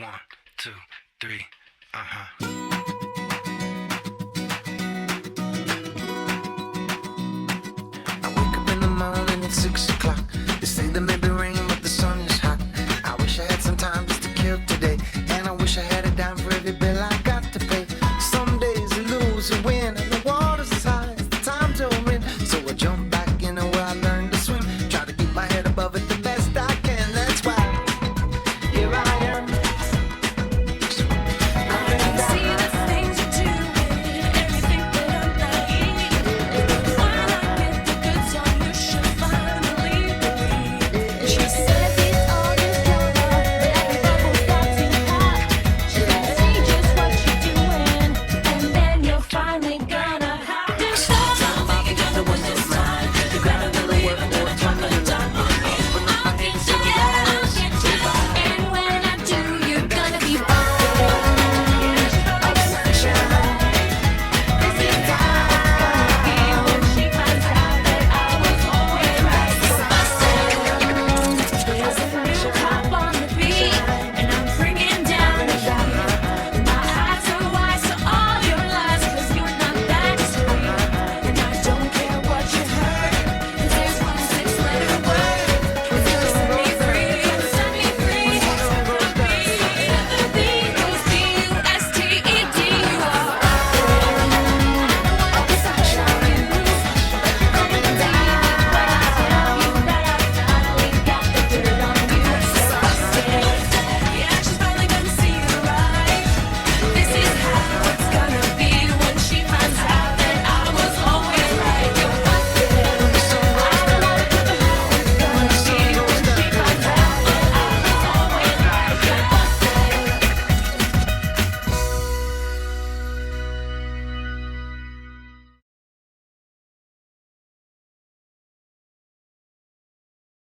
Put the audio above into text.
1, 2, 3, I wake up in the morning at 6 o'clock. They say the maybe rain, but the sun is hot. I wish I had some time